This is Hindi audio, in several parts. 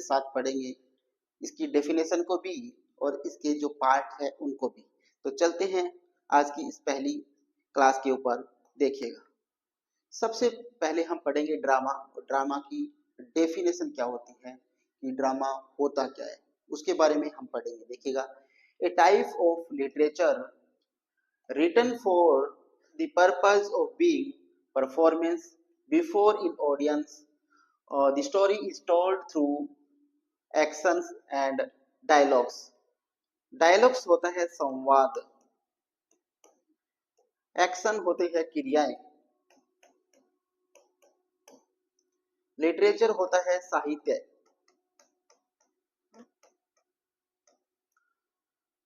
साथ पढ़ेंगे, इसकी डेफिनेशन को भी और इसके जो पार्ट है उनको भी। तो चलते हैं आज की इस पहली क्लास के ऊपर। देखिएगा, सबसे पहले हम पढ़ेंगे ड्रामा, और ड्रामा की डेफिनेशन क्या होती है, कि ड्रामा होता क्या है, उसके बारे में हम पढ़ेंगे। देखिएगा, a type of literature written for the purpose of being performance before an audience. The story is told through actions and dialogues. Dialogues होता है संवाद, एक्शन होते हैं क्रियाएं, लिटरेचर होता है साहित्य,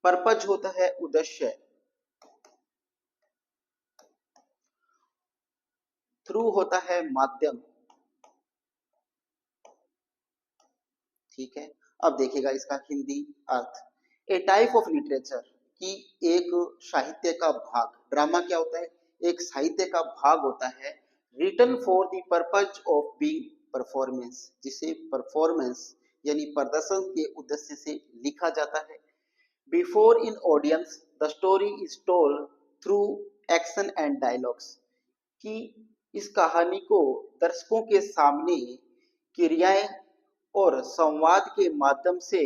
पर्पज होता है उद्देश्य, थ्रू होता है माध्यम। ठीक है, अब देखिएगा इसका हिंदी अर्थ। ए टाइप ऑफ लिटरेचर, कि एक साहित्य का भाग, ड्रामा क्या होता है, एक साहित्य का भाग होता है, written for the purpose of being performance, जिसे परफॉर्मेंस यानी प्रदर्शन के उद्देश्य से लिखा जाता है। Before in audience the story is told through action and dialogues, कि इस कहानी को दर्शकों के सामने क्रियाएं और संवाद के माध्यम से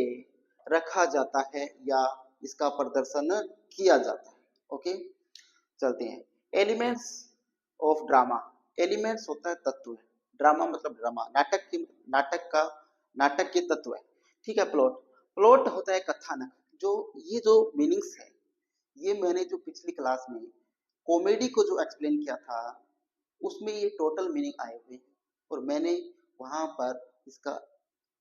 रखा जाता है या इसका प्रदर्शन किया जाता है। ओके, चलते हैं। एलिमेंट्स ऑफ ड्रामा, एलिमेंट्स होता है तत्व, ड्रामा मतलब ड्रामा, नाटक के तत्व है। ठीक है, प्लॉट, प्लॉट होता है कथानक। ये जो मीनिंग्स है, ये मैंने जो पिछली क्लास में कॉमेडी को जो एक्सप्लेन किया था उसमें ये टोटल मीनिंग आए हुए, और मैंने वहां पर इसका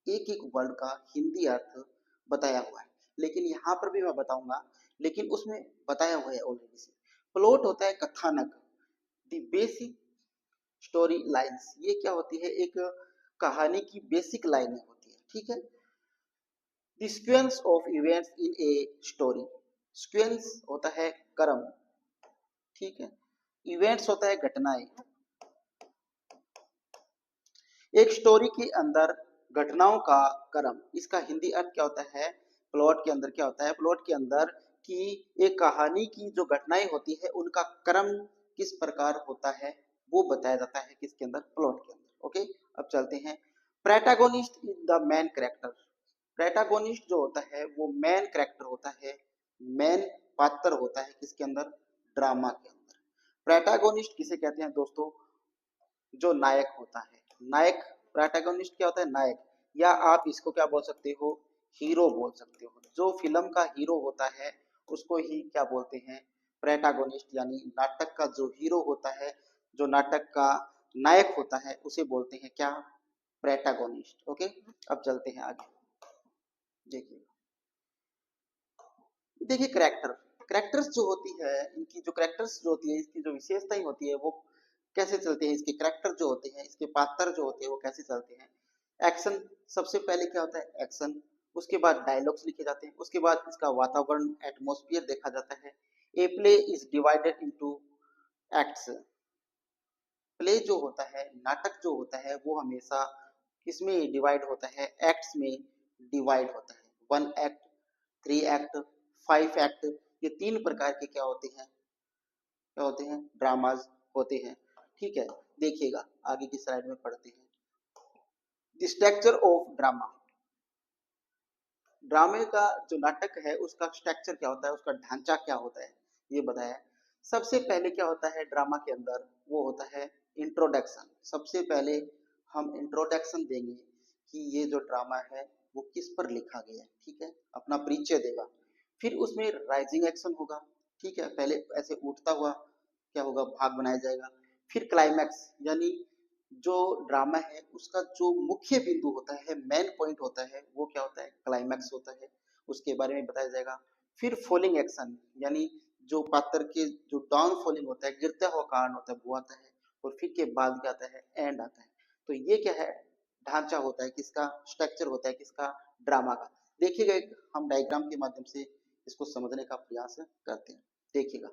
एक एक वर्ड का हिंदी अर्थ बताया हुआ है, लेकिन यहाँ पर भी मैं बताऊंगा, लेकिन उसमें बताया हुआ है ऑलरेडी से। प्लॉट होता है कथानक, द बेसिक स्टोरी लाइंस, ये क्या होती है, एक कहानी की बेसिक लाइनें होती है। ठीक है, the sequence of events in a story, sequence होता है क्रम, ठीक है, इवेंट्स होता है घटनाएं। एक स्टोरी के अंदर घटनाओं का क्रम, इसका हिंदी अर्थ क्या होता है, प्लॉट के अंदर क्या होता है, प्लॉट के अंदर कि एक कहानी की जो घटनाएं होती है उनका क्रम किस प्रकार होता है वो बताया जाता है किसके अंदर, प्लॉट के अंदर। ओके, अब चलते हैं। Protagonist is the main character, protagonist जो होता है वो मेन कैरेक्टर होता है, मेन पात्र होता है किसके अंदर, ड्रामा के अंदर। प्रोटैगोनिस्ट किसे कहते हैं दोस्तों, जो नायक होता है, नायक, प्रोटैगनिस्ट क्या होता है, नायक, या आप इसको क्या बोल सकते हो, हीरो बोल सकते हो। जो फिल्म का हीरो होता है उसको ही क्या बोलते हैं, प्रोटैगनिस्ट, यानी नाटक का जो हीरो होता है, जो नाटक का नायक होता है उसे बोलते हैं क्या, प्रोटैगनिस्ट। ओके, अब चलते हैं आगे। देखिए, देखिए कैरेक्टर, कैरेक्टर्स जो होती है, इनकी जो कैरेक्टर्स जो होती है, इसकी जो विशेषताएं होती है वो कैसे चलते हैं, इसके कैरेक्टर जो होते हैं, इसके पात्र जो होते हैं वो कैसे चलते हैं। एक्शन, सबसे पहले क्या होता है, एक्शन, उसके बाद डायलॉग्स लिखे जाते हैं, उसके बाद इसका वातावरण एटमॉस्फेयर देखा जाता है। A play is divided into acts, play जो होता है, नाटक जो होता है वो हमेशा किसमें डिवाइड होता है, एक्ट्स में डिवाइड होता है। 1 एक्ट, 3 एक्ट, 5 एक्ट, ये 3 प्रकार के क्या होते हैं, क्या होते हैं, ड्रामाज होते हैं। ठीक है, देखिएगा आगे की स्लाइड में पढ़ते हैं। द स्ट्रक्चर ऑफ ड्रामा, ड्रामे का जो नाटक है उसका स्ट्रक्चर क्या होता है, उसका ढांचा क्या होता है, ये बताया। सबसे पहले क्या होता है ड्रामा के अंदर, वो होता है इंट्रोडक्शन। सबसे पहले हम इंट्रोडक्शन देंगे कि ये जो ड्रामा है वो किस पर लिखा गया है। ठीक है, अपना परिचय देगा। फिर उसमें राइजिंग एक्शन होगा। ठीक है, पहले ऐसे उठता हुआ क्या होगा, भाग बनाया जाएगा। फिर क्लाइमैक्स, यानी जो ड्रामा है उसका जो मुख्य बिंदु होता है, मेन पॉइंट होता है, वो क्या होता है, क्लाइमैक्स होता है, उसके बारे में बताया जाएगा। फिर फॉलिंग एक्शन, यानी जो पात्र के जो डाउन फॉलिंग होता है, गिरता हुआ कारण होता है, वो आता है। और फिर के बाद क्या आता है, एंड आता है। तो ये क्या है, ढांचा होता है किसका, स्ट्रक्चर होता है किसका, ड्रामा का। देखिएगा, हम डायग्राम के माध्यम से इसको समझने का प्रयास करते हैं। देखिएगा,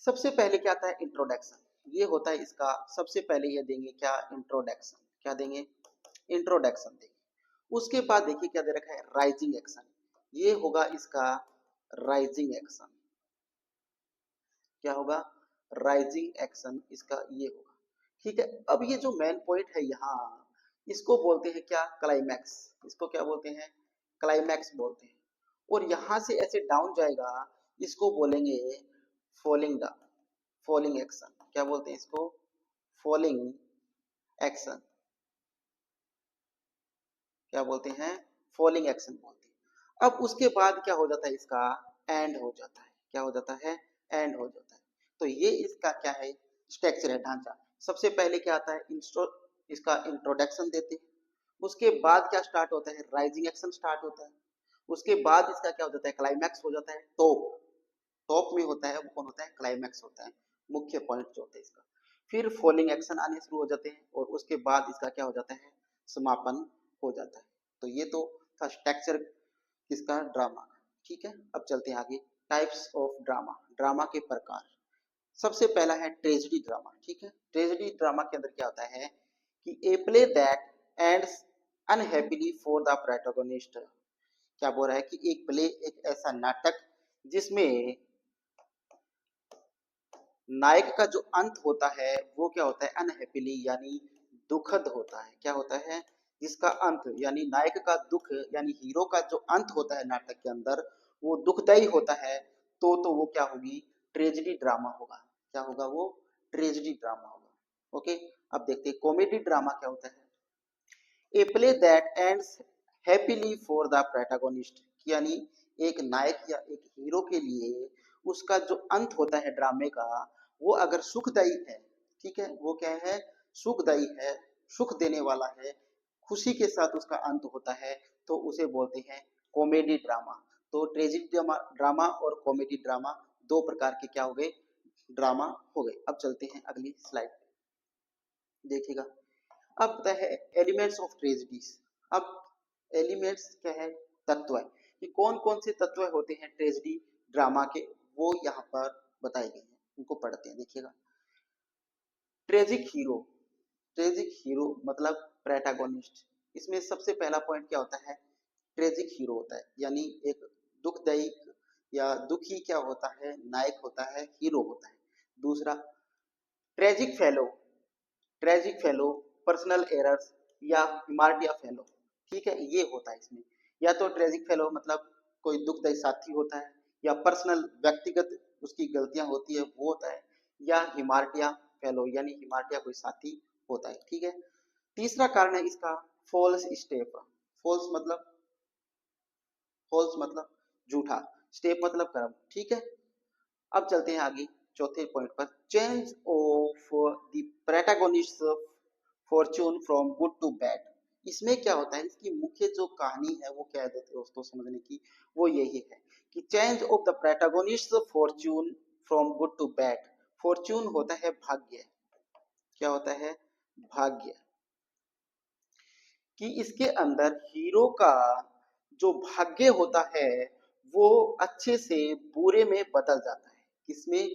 सबसे पहले क्या आता है, इंट्रोडक्शन, ये होता है इसका। सबसे पहले ये देंगे क्या, इंट्रोडक्शन, क्या देंगे, इंट्रोडक्शन देंगे। उसके बाद देखिए क्या दे रखा है, राइजिंग एक्शन। ये होगा इसका राइजिंग एक्शन। क्या होगा, राइजिंग एक्शन इसका ये होगा। ठीक है, अब ये जो मेन पॉइंट है यहाँ, इसको बोलते हैं क्या, क्लाइमैक्स। इसको क्या बोलते हैं, क्लाइमैक्स बोलते हैं। और यहाँ से ऐसे डाउन जाएगा, इसको बोलेंगे फॉलिंग डाउन, फॉलिंग एक्शन। क्या बोलते हैं इसको, फॉलिंग एक्शन। क्या बोलते हैं, फॉलिंग एक्शन बोलते हैं। अब उसके बाद क्या हो जाता है, इसका एंड हो जाता है। क्या हो जाता है, एंड हो जाता है। तो ये इसका क्या है, स्ट्रक्चर है, ढांचा। सबसे पहले क्या आता है, इसका इंट्रोडक्शन देते हैं। उसके बाद क्या स्टार्ट होता है, राइजिंग एक्शन स्टार्ट होता है। उसके बाद इसका क्या हो जाता है, क्लाइमैक्स हो जाता है। टॉप, टॉप में होता है वो कौन होता है, क्लाइमैक्स होता है, मुख्य पॉइंट जो होता है इसका। फिर फॉलिंग एक्शन आने शुरू हो जाते हैं और उसके बाद इसका क्या हो जाता है, समापन हो जाता है। तो ये तो था स्ट्रक्चर किसका, ड्रामा का। ठीक है, अब चलते हैं आगे, टाइप्स ऑफ ड्रामा, ड्रामा के प्रकार। सबसे पहला है ट्रेजेडी ड्रामा। ठीक है, ट्रेजेडी ड्रामा के अंदर क्या होता है कि a play that ends unhappily for the protagonist. क्या बोल रहा है कि एक प्ले, एक ऐसा नाटक जिसमें नायक का जो अंत होता है वो क्या होता है, अनहैप्पीली यानी दुखद होता है। क्या होता है, जिसका अंत यानी नायक का दुख यानी हीरो का जो अंत होता है नाटक के अंदर वो दुखदायी होता है, तो वो क्या होगी, ट्रेजेडी ड्रामा होगा। क्या होगा वो, ट्रेजेडी ड्रामा होगा। ओके, अब देखते हैं कॉमेडी ड्रामा क्या होता है। A play that ends happily for the protagonist, यानी एक नायक या एक हीरो के लिए उसका जो अंत होता है ड्रामे का वो अगर सुखदायी है, ठीक है, वो क्या है, सुखदायी है, सुख देने वाला है, खुशी के साथ उसका अंत होता है, तो उसे बोलते हैं कॉमेडी ड्रामा। तो ट्रेजेडी ड्रामा, ड्रामा और कॉमेडी ड्रामा दो प्रकार के क्या हो गए, ड्रामा हो गए। अब चलते हैं अगली स्लाइड, देखिएगा। अब पता है एलिमेंट्स ऑफ ट्रेजेडीज। अब एलिमेंट्स क्या है, तत्व है कि कौन कौन से तत्व होते हैं ट्रेजेडी ड्रामा के, वो यहाँ पर बताए गए हैं, उनको पढ़ते हैं, देखिएगा। ट्रेजिक हीरो, ट्रेजिक हीरो मतलब प्रोटैगनिस्ट। इसमें सबसे पहला पॉइंट क्या होता है, ट्रेजिक हीरो होता है, यानी एक दुखदायी या दुखी क्या होता है, नायक होता है, हीरो होता है। दूसरा tragic fellow, tragic fellow, personal errors या हिमार्डिया फेलो। ठीक है, ये होता है इसमें। या तो ट्रेजिक फेलो मतलब कोई दुखदायी साथी होता है, या पर्सनल व्यक्तिगत उसकी गलतियां होती है वो होता है, या हिमार्डिया फेलो यानी हिमार्डिया कोई साथी होता है। ठीक है, तीसरा कारण है इसका फॉल्स स्टेप। फॉल्स मतलब, फॉल्स मतलब झूठा, स्टेप मतलब कर्म। ठीक है, अब चलते हैं आगे चौथे पॉइंट पर, change of the protagonist fortune from good to bad. इसमें क्या होता है, इसकी मुख्य जो कहानी है वो क्या है दोस्तों समझने की, वो यही है कि change of the protagonist fortune from good to bad. Fortune होता है भाग्य। क्या होता है, भाग्य। कि इसके अंदर हीरो का जो भाग्य होता है वो अच्छे से बुरे में बदल जाता है। इसमें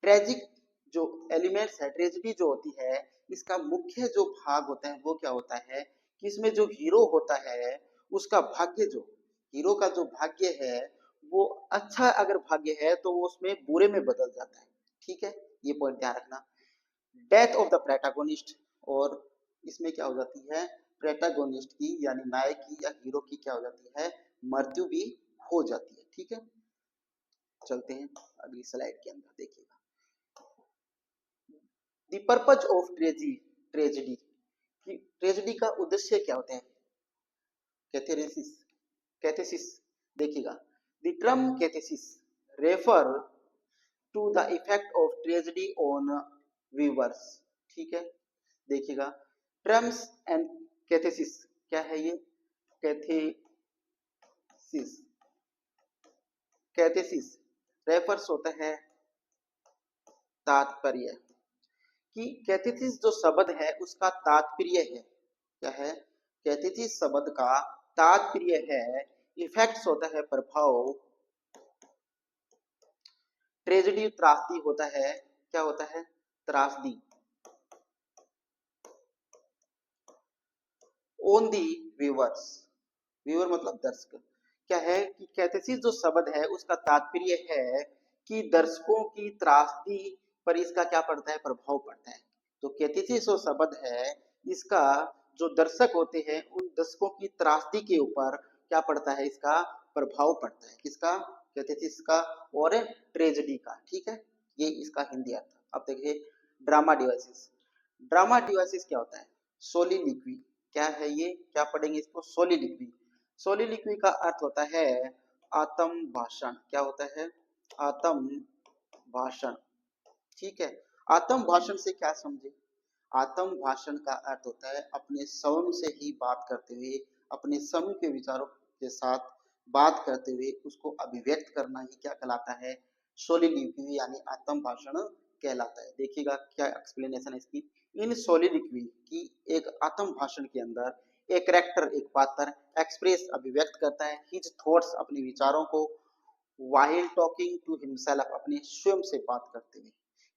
ट्रेजिक जो एलिमेंट्स है, ट्रेजेडी जो होती है, इसका मुख्य जो भाग होता है वो क्या होता है कि इसमें जो हीरो होता है उसका भाग्य, जो हीरो का जो भाग्य है वो अच्छा अगर भाग्य है तो वो उसमें बुरे में बदल जाता है। ठीक है, ये पॉइंट ध्यान रखना। डेथ ऑफ द प्रोटैगनिस्ट, और इसमें क्या हो जाती है, प्रोटैगनिस्ट की यानी नायक की या हीरो की क्या हो जाती है, मृत्यु भी हो जाती है। ठीक है, चलते हैं अगली स्लाइड के अंदर, देखिएगा। The purpose of tragedy, tragedy का उद्देश्य क्या होते हैं, कैथेरेसिस, कैथेसिस। देखिएगा, the term catharsis refer to the effect of tragedy on viewers. ठीक है, देखिएगा, ट्रम्स एंड कैथेसिस क्या है ये, कैथेसिस, कैथेसिस रेफर्स होता है तात्पर्य, कि कैथेसिस जो शब्द है उसका तात्पर्य है, क्या है, कैथेसिस शब्द का तात्पर्य है, इफेक्ट्स होता है प्रभाव, ट्रेजेडी त्रासदी होता है, क्या होता है, त्रासदी, ऑन दी व्यूअर्स। व्यूअर मतलब दर्शक। क्या है कि कैथेसिस जो शब्द है उसका तात्पर्य है कि दर्शकों की त्रासदी पर इसका क्या पड़ता है, प्रभाव पड़ता है। तो कैथेसिस जो शब्द है इसका जो दर्शक होते हैं उन दर्शकों की त्रासदी के ऊपर क्या पड़ता है, इसका प्रभाव पड़ता है। किसका, कैथेसिस का और ट्रेजेडी का। ठीक है, ये इसका हिंदी अर्थ। अब देखिए ड्रामा डिवाइसेस। ड्रामा डिवाइसेस क्या होता है, सोलिलिक्वी। क्या है ये, क्या पढ़ेंगे इसको, सोलिलिक्वी। सोलिलिक्वी का अर्थ होता है आत्म भाषण। क्या होता है, आत्म भाषण। ठीक है, आत्म भाषण से क्या समझे, आत्म भाषण का अर्थ होता है अपने स्वयं से ही बात करते हुए, अपने स्वयं के विचारों के साथ बात करते हुए उसको अभिव्यक्त करना ही क्या कहलाता है, सोलिलिक्वी यानी आत्म भाषण कहलाता है। देखिएगा क्या एक्सप्लेनेशन है इसकी। इन सोलिलिक्वी की एक आत्म भाषण के अंदर एक कैरेक्टर, एक पात्र एक्सप्रेस अभिव्यक्त करता है हिज थॉट्स, अपने विचारों को, व्हाइल टॉकिंग टू हिमसेल्फ, अपने स्वयं से बात करते हुए।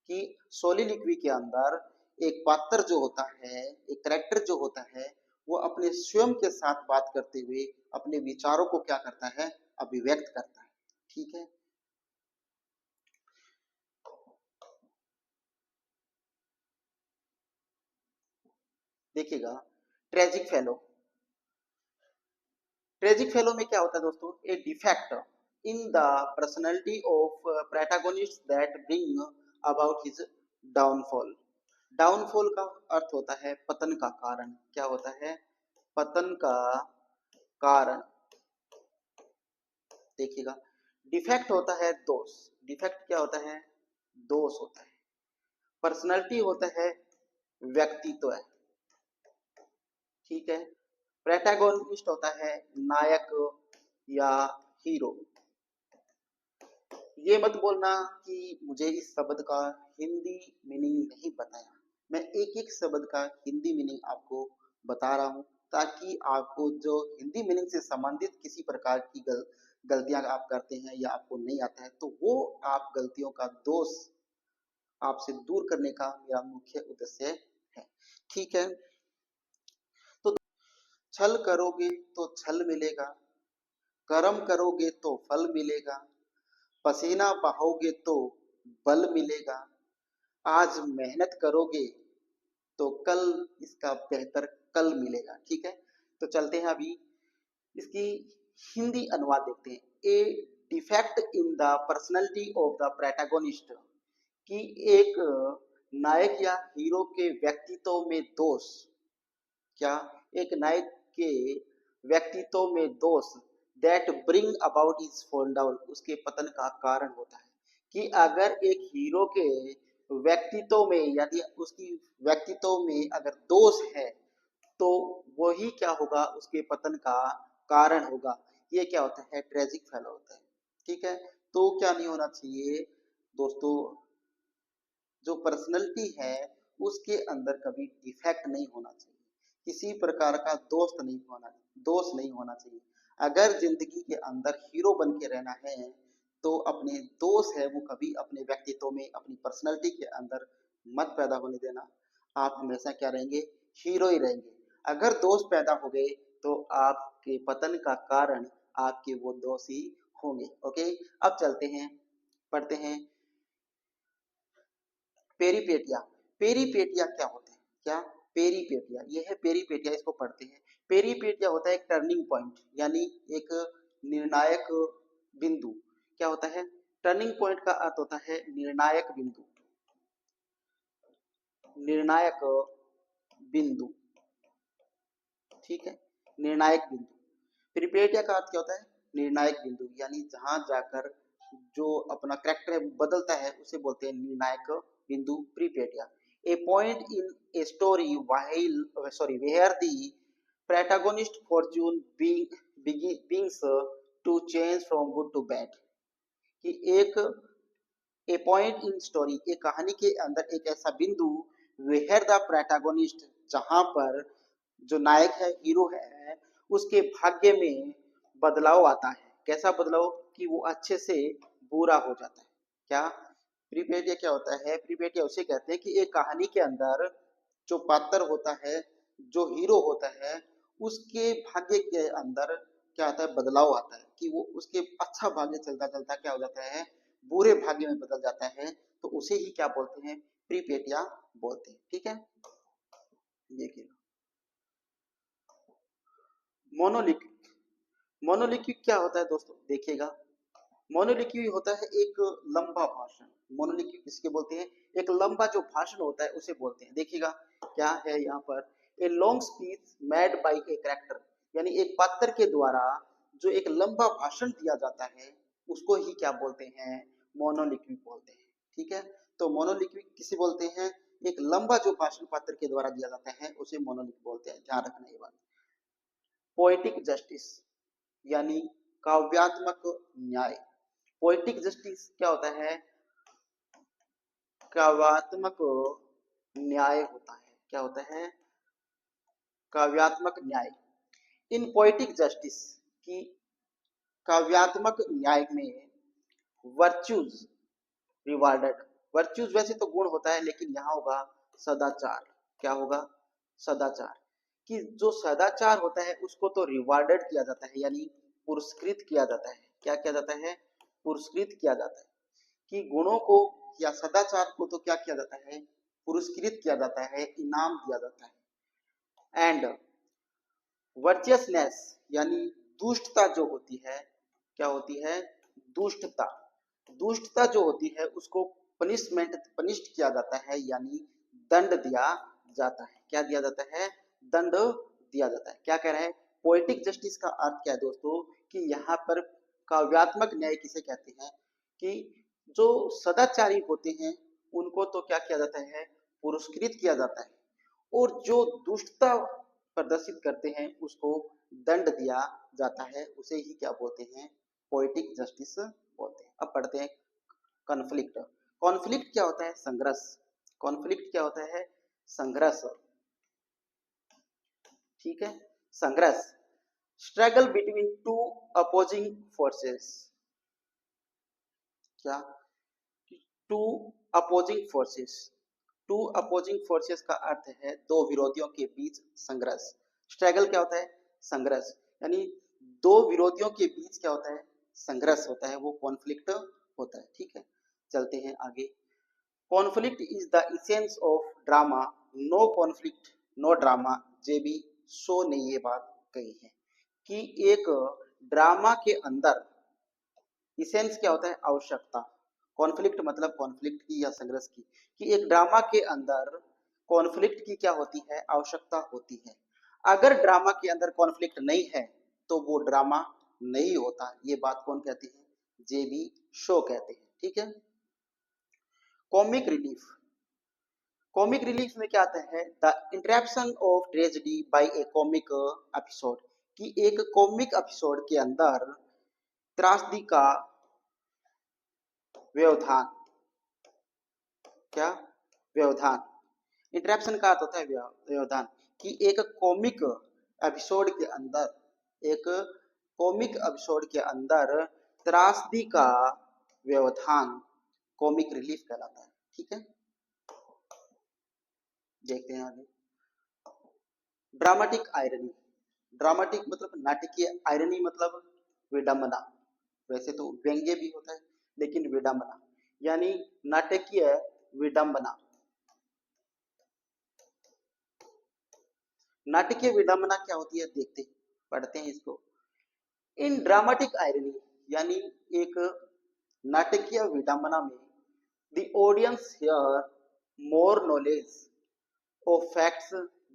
कि सोलिलिक्वी के अंदर एक पात्र जो होता है, एक कैरेक्टर जो होता है, वो अपने स्वयं के साथ बात करते हुए अपने विचारों को क्या करता है, अभिव्यक्त करता है। ठीक है, देखिएगा ट्रेजिक फेलो। ट्रेजिक फेलो में क्या होता है दोस्तों, ए defect in the personality of protagonist that bring about his downfall. Downfall का अर्थ होता है पतन का कारण। क्या होता है, पतन का कारण। देखिएगा डिफेक्ट होता है दोष। डिफेक्ट क्या होता है, दोष होता है। पर्सनैलिटी होता है व्यक्तित्व है। ठीक है, प्रोटैगनिस्ट होता है नायक या हीरो। ये मत बोलना कि मुझे इस शब्द का हिंदी मीनिंग नहीं बताया। मैं एक एक शब्द का हिंदी मीनिंग आपको बता रहा हूँ ताकि आपको जो हिंदी मीनिंग से संबंधित किसी प्रकार की गलतियां आप करते हैं या आपको नहीं आता है तो वो आप गलतियों का दोष आपसे दूर करने का मेरा मुख्य उद्देश्य है। ठीक है, तो छल करोगे तो छल मिलेगा, कर्म करोगे तो फल मिलेगा, पसीना बहाओगे तो बल मिलेगा, आज मेहनत करोगे तो कल इसका बेहतर कल मिलेगा। ठीक है, तो चलते हैं अभी इसकी हिंदी अनुवाद देखते हैं। ए defect in the personality of the protagonist, कि एक नायक या हीरो के व्यक्तित्व में दोष। क्या, एक नायक के व्यक्तित्व में दोष that bring about is fall down, उसके पतन का कारण होता है। कि अगर एक हीरो के व्यक्तित्व में यदि उसकी व्यक्तित्व में अगर दोष है तो वही क्या होगा, उसके पतन का कारण होगा। ये क्या होता है, ट्रेजिक फेलो होता है। ठीक है, तो क्या नहीं होना चाहिए दोस्तों, जो पर्सनैलिटी है उसके अंदर कभी डिफेक्ट नहीं होना चाहिए, किसी प्रकार का दोष नहीं होना चाहिए। अगर जिंदगी के अंदर हीरो बन के रहना है तो अपने दोष है वो कभी अपने व्यक्तित्व में, अपनी पर्सनैलिटी के अंदर मत पैदा होने देना। आप हमेशा क्या रहेंगे, हीरो ही रहेंगे। अगर दोष पैदा हो गए तो आपके पतन का कारण आपके वो दोष ही होंगे। ओके, अब चलते हैं, पढ़ते हैं पेरीपेटिया। पेरीपेटिया क्या होते हैं, क्या, पेरीपेटिया, ये है पेरीपेटिया, इसको पढ़ते हैं। पेरीपेटिया होता है एक टर्निंग पॉइंट यानी एक निर्णायक बिंदु। क्या होता है, टर्निंग पॉइंट का अर्थ होता है निर्णायक बिंदु। निर्णायक बिंदु, ठीक है, निर्णायक बिंदु। पेरीपेटिया का अर्थ क्या होता है, निर्णायक बिंदु, यानी जहां जाकर जो अपना कैरेक्टर है बदलता है उसे बोलते हैं निर्णायक बिंदु, peripeteia. A point in a story where the protagonist fortune begins to change from good to bad। कि एक ए पॉइंट इन स्टोरी, एक कहानी के अंदर एक ऐसा बिंदु वेयर द प्रोटैगनिस्ट, जहां पर जो नायक है, हीरो है, उसके भाग्य में बदलाव आता है। कैसा बदलाव, कि वो अच्छे से बुरा हो जाता है। क्या, प्रीपेटिया क्या होता है, प्रीपेटिया उसे कहते हैं कि एक कहानी के अंदर जो पात्र होता है, जो हीरो होता है, उसके भाग्य के अंदर क्या आता है, बदलाव आता है, कि वो उसके अच्छा भाग्य चलता चलता क्या हो जाता है, बुरे भाग्य में बदल जाता है, तो उसे ही क्या बोलते हैं, प्रीपेटिया बोलते हैं। ठीक है, देखिए मोनोलिक्विक। मोनोलिक्विक क्या होता है दोस्तों, देखिएगा, मोनोलिक्विक होता है एक लंबा भाषण। मोनोलिक्विक किसके बोलते हैं, एक लंबा जो भाषण होता है उसे बोलते हैं। देखिएगा क्या है यहाँ पर, a long speech made by a character, यानी एक पात्र के द्वारा जो एक लंबा भाषण दिया जाता है उसको ही क्या बोलते हैं, मोनोलिक्विक बोलते हैं। ठीक है, तो मोनोलिक्विक किसे बोलते हैं, एक लंबा जो भाषण पात्र के द्वारा दिया जाता है उसे मोनोलिक्विक बोलते हैं, ध्यान रखना ये बात। पोएटिक जस्टिस यानी काव्यात्मक न्याय। पोएटिक जस्टिस क्या होता है, काव्यात्मक न्याय होता है। क्या होता है, काव्यात्मक न्याय। इन पोएटिक जस्टिस की काव्यात्मक न्याय में वर्च्यूज रिवार्डेड। वर्च्यूज वैसे तो गुण होता है, लेकिन यहाँ होगा सदाचार। क्या होगा, सदाचार। कि जो सदाचार होता है उसको तो रिवार्डेड किया जाता है, यानी पुरस्कृत किया जाता है। क्या किया जाता है, पुरस्कृत किया जाता है। कि गुणों को या सदाचार को तो क्या किया जाता है, पुरस्कृत किया जाता है, इनाम दिया जाता है। एंड वर्चियसनेस यानी दुष्टता जो होती है, क्या होती है, दुष्टता। दुष्टता जो होती है उसको पनिष्ड किया जाता है, यानी दंड दिया जाता है। क्या दिया जाता है, दंड दिया जाता है। क्या कह रहे हैं, पोएटिक जस्टिस का अर्थ क्या है दोस्तों, कि यहाँ पर काव्यात्मक न्याय किसे कहते हैं, कि जो सदाचारी होते हैं उनको तो क्या किया जाता है, पुरस्कृत किया जाता है, और जो दुष्टता प्रदर्शित करते हैं उसको दंड दिया जाता है, उसे ही क्या बोलते हैं, पोएटिक जस्टिस बोलते हैं। अब पढ़ते हैं कॉन्फ्लिक्ट। कॉन्फ्लिक्ट क्या होता है, संघर्ष। कॉन्फ्लिक्ट क्या होता है, संघर्ष। ठीक है, संघर्ष, struggle between two opposing forces. क्या, two opposing forces. Two opposing forces का अर्थ है दो विरोधियों के बीच संघर्ष। स्ट्रगल क्या होता है, संघर्ष, यानी दो विरोधियों के बीच क्या होता है, संघर्ष होता है, वो कॉन्फ्लिक्ट होता है। ठीक है, चलते हैं आगे। Conflict is the essence of drama, no conflict no drama. G B Shaw ने ये बात कही है कि एक ड्रामा के अंदर इसेंस क्या होता है, आवश्यकता। कॉन्फ्लिक्ट मतलब कॉन्फ्लिक्ट की या संघर्ष की, कि एक ड्रामा के अंदर कॉन्फ्लिक्ट की क्या होती है, आवश्यकता होती है। अगर ड्रामा के अंदर कॉन्फ्लिक्ट नहीं है तो वो ड्रामा नहीं होता। ये बात कौन कहते हैं, जेबी शो कहते हैं। ठीक है, कॉमिक रिलीफ। कॉमिक रिलीफ में क्या आता है, the interruption of tragedy by a comic episode, कि एक कॉमिक एपिसोड के अंदर त्रासदी का व्यवधान। क्या, व्यवधान। इंटरेप्शन का अर्थ होता है व्यवधान, कि एक कॉमिक एपिसोड के अंदर, एक कॉमिक एपिसोड के अंदर त्रासदी का व्यवधान कॉमिक रिलीफ कहलाता है। ठीक है, देखते हैं आगे। Dramatic irony. ड्रामेटिक मतलब नाटकीय, आयरनी मतलब विडंबना। वैसे तो व्यंग्य भी होता है, लेकिन विडंबना यानी नाटकीय विडंबना। नाटकीय विडंबना क्या होती है, देखते पढ़ते हैं इसको। इन ड्रामेटिक आयरनी यानी एक नाटकीय विडंबना में the audience hear more knowledge of facts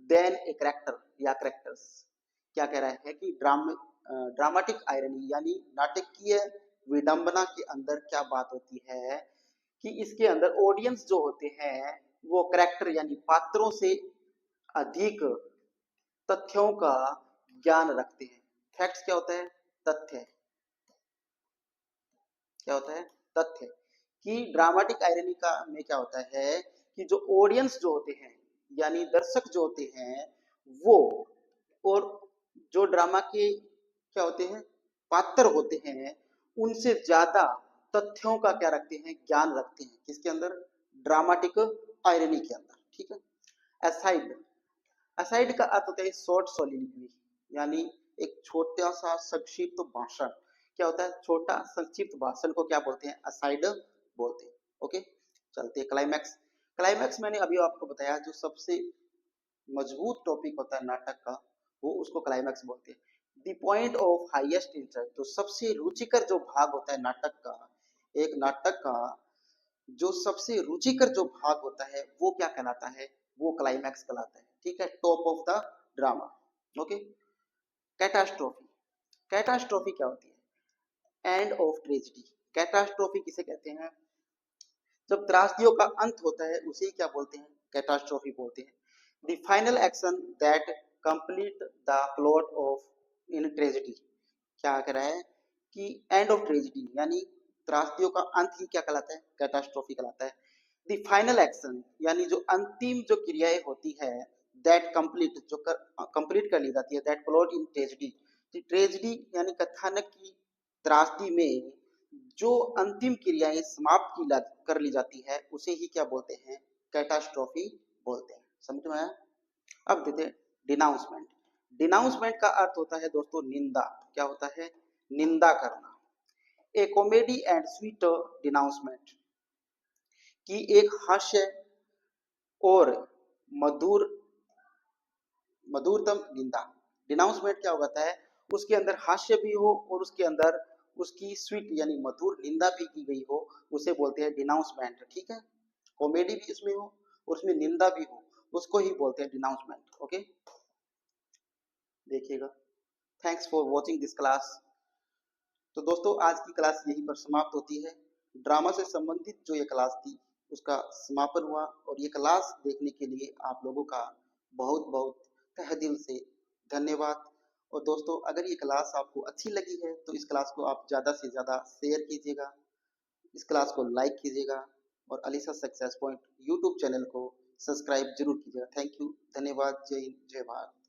than a character या करेक्टर्स। क्या कह रहा है कि ड्रामेटिक आयरनी यानी नाटकीय विडंबना के अंदर क्या बात होती है, कि इसके अंदर ऑडियंस जो होते हैं वो करेक्टर यानी पात्रों से अधिक तथ्यों का ज्ञान रखते हैं। फैक्ट्स क्या होता है, तथ्य। क्या होता है, तथ्य। कि ड्रामेटिक आयरनी का में क्या होता है, कि जो ऑडियंस जो होते हैं यानी दर्शक जो होते हैं वो, और जो ड्रामा के क्या होते हैं, पात्र होते हैं, उनसे ज्यादा तथ्यों का क्या रखते हैं, ज्ञान रखते हैं। किसके अंदर, ड्रामेटिक आयरनी के अंदर। ठीक है, असाइड। असाइड का अर्थ होता है शॉर्ट सोलिलिक्विड। यानी एक छोटा सा संक्षिप्त भाषण। क्या होता है? छोटा संक्षिप्त भाषण को क्या बोलते हैं? असाइड बोलते हैं। ओके, चलते हैं क्लाइमैक्स। क्लाइमैक्स मैंने अभी आपको बताया, जो सबसे मजबूत टॉपिक होता है नाटक का, वो उसको क्लाइमैक्स बोलते हैं। The point of highest interest, जो सबसे रुचिकर जो भाग होता है नाटक का, एक नाटक का जो सबसे रुचिकर जो भाग होता है वो क्या कहलाता है? वो क्लाइमैक्स कहलाता है। ठीक है, top of the drama. Okay, catastrophe. Catastrophe क्या होती है? End of tragedy. कैटास्ट्रोफी किसे कहते हैं? जब त्रासदियों का अंत होता है उसे क्या बोलते हैं? कैटास्ट्रोफी बोलते हैं। The final action that complete the plot of in tragedy. क्या कह रहा है कि एंड ऑफ ट्रेजेडी यानी त्रासदियों का अंत ही क्या कहलाता है? कैटास्ट्रोफी कहलाता है। द फाइनल एक्शन यानी जो अंतिम जो क्रियाएं होती है, दैट कंप्लीट जो कंप्लीट कर ली जाती है, that plot in tragedy. Tragedy यानी कथानक की त्रासदी में जो अंतिम क्रियाएं समाप्त कर ली जाती है उसे ही क्या बोलते हैं? कैटास्ट्रोफी बोलते हैं। समझ में आया? अब देते हैं डिनाउंसमेंट। डिनाउंसमेंट का अर्थ होता है दोस्तों निंदा। क्या होता है? निंदा करना। ए कॉमेडी एंड स्वीट डिनाउंसमेंट की एक हास्य और मधुर मधुरतम निंदा। डिनाउंसमेंट क्या होता है? उसके अंदर हास्य भी हो और उसके अंदर उसकी स्वीट यानी मधुर निंदा भी की गई हो, उसे बोलते हैं डिनाउंसमेंट। ठीक है, कॉमेडी भी उसमें हो और उसमें निंदा भी हो, उसको ही बोलते हैं डिनाउंसमेंट। ओके, देखिएगा। Thanks for watching this class. तो दोस्तों आज की क्लास यहीं पर समाप्त होती है। ड्रामा से संबंधित जो ये क्लास थी उसका समापन हुआ, और ये क्लास देखने के लिए आप लोगों का बहुत बहुत तहे दिल से धन्यवाद। और दोस्तों अगर ये क्लास आपको अच्छी लगी है तो इस क्लास को आप ज़्यादा से ज़्यादा शेयर कीजिएगा, इस क्लास को लाइक कीजिएगा, और Alisa success point YouTube channel को सब्सक्राइब जरूर कीजिएगा। थैंक यू, धन्यवाद, जय हिंद, जय भारत।